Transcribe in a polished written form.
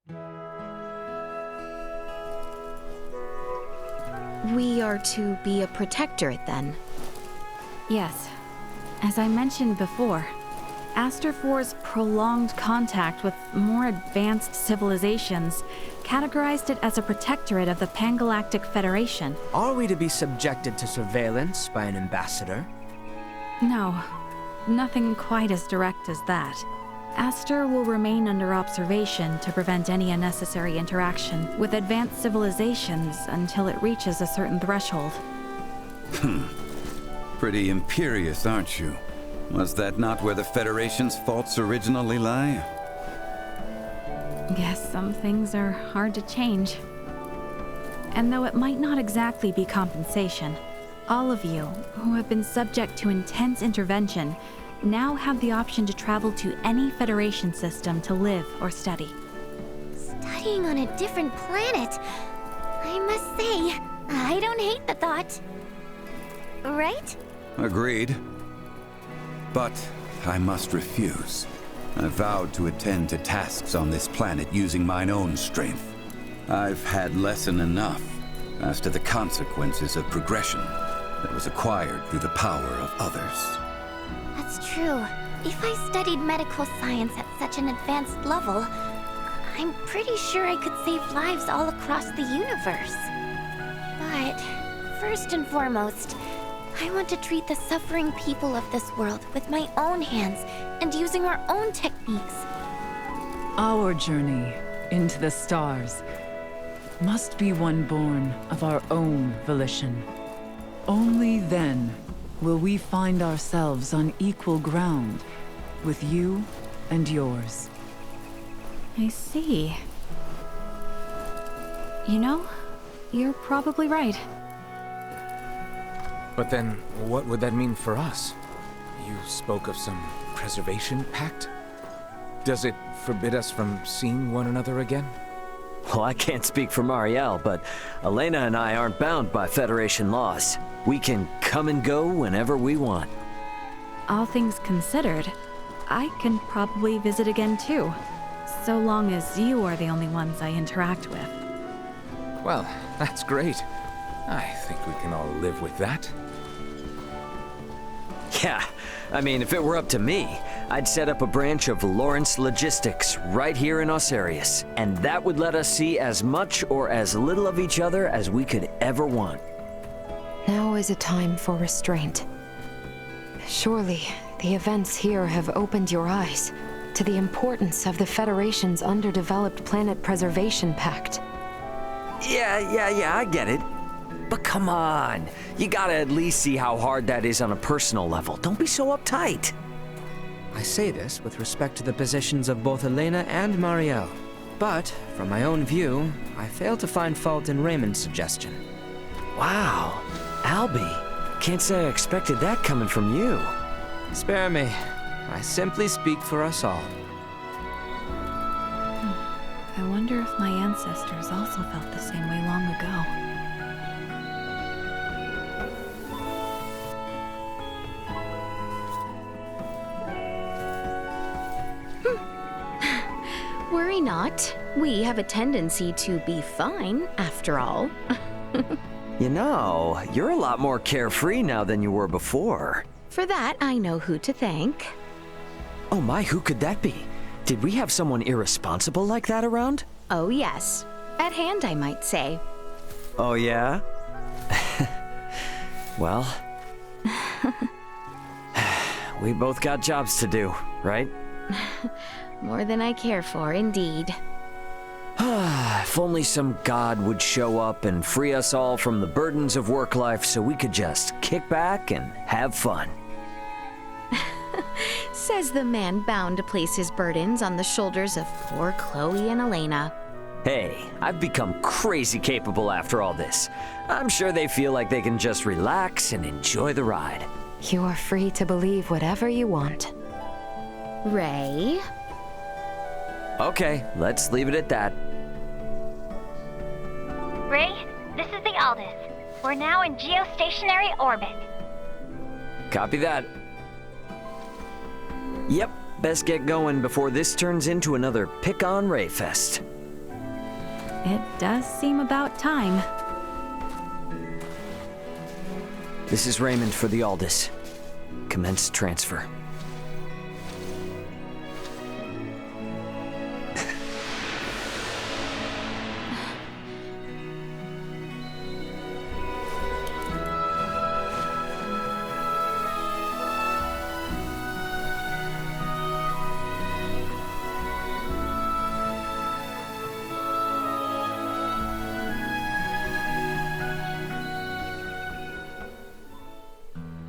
We are to be a protectorate, then? Yes. As I mentioned before, Aster 4's prolonged contact with more advanced civilizations categorized it as a protectorate of the Pangalactic Federation. Are we to be subjected to surveillance by an ambassador? No, nothing quite as direct as that. Aster will remain under observation to prevent any unnecessary interaction with advanced civilizations until it reaches a certain threshold. Pretty imperious, aren't you? Was that not where the Federation's faults originally lie? Guess some things are hard to change. And though it might not exactly be compensation, all of you who have been subject to intense intervention now have the option to travel to any Federation system to live or study. Studying on a different planet. I must say, I don't hate the thought. Right? Agreed. But I must refuse. I vowed to attend to tasks on this planet using mine own strength. I've had lesson enough as to the consequences of progression that was acquired through the power of others. That's true. If I studied medical science at such an advanced level, I'm pretty sure I could save lives all across the universe. But first and foremost, I want to treat the suffering people of this world with my own hands and using our own techniques. Our journey into the stars must be one born of our own volition. Only then will we find ourselves on equal ground with you and yours. I see. You know, you're probably right. But then, what would that mean for us? You spoke of some preservation pact? Does it forbid us from seeing one another again? Well, I can't speak for Marielle, but Elena and I aren't bound by Federation laws. We can come and go whenever we want. All things considered, I can probably visit again too, so long as you are the only ones I interact with. Well, that's great. I think we can all live with that. Yeah, I mean, if it were up to me, I'd set up a branch of Lawrence Logistics right here in Osarius, and that would let us see as much or as little of each other as we could ever want. Now is a time for restraint. Surely, the events here have opened your eyes to the importance of the Federation's underdeveloped Planet Preservation Pact. Yeah, I get it. But come on, you gotta at least see how hard that is on a personal level. Don't be so uptight. I say this with respect to the positions of both Elena and Marielle. But, from my own view, I fail to find fault in Raymond's suggestion. Wow, Albie, can't say I expected that coming from you. Spare me. I simply speak for us all. I wonder if my ancestors also felt the same way long ago. Worry not. We have a tendency to be fine, after all. You know, you're a lot more carefree now than you were before. For that, I know who to thank. Oh my, who could that be? Did we have someone irresponsible like that around? Oh yes. At hand, I might say. Oh yeah? Well, we both got jobs to do, right? More than I care for, indeed. If only some god would show up and free us all from the burdens of work life so we could just kick back and have fun. Says the man bound to place his burdens on the shoulders of poor Chloe and Elena. Hey, I've become crazy capable after all this. I'm sure they feel like they can just relax and enjoy the ride. You are free to believe whatever you want. Ray? Okay, let's leave it at that. Ray, this is the Aldous. We're now in geostationary orbit. Copy that. Yep, best get going before this turns into another pick-on Ray fest. It does seem about time. This is Raymond for the Aldous. Commence transfer.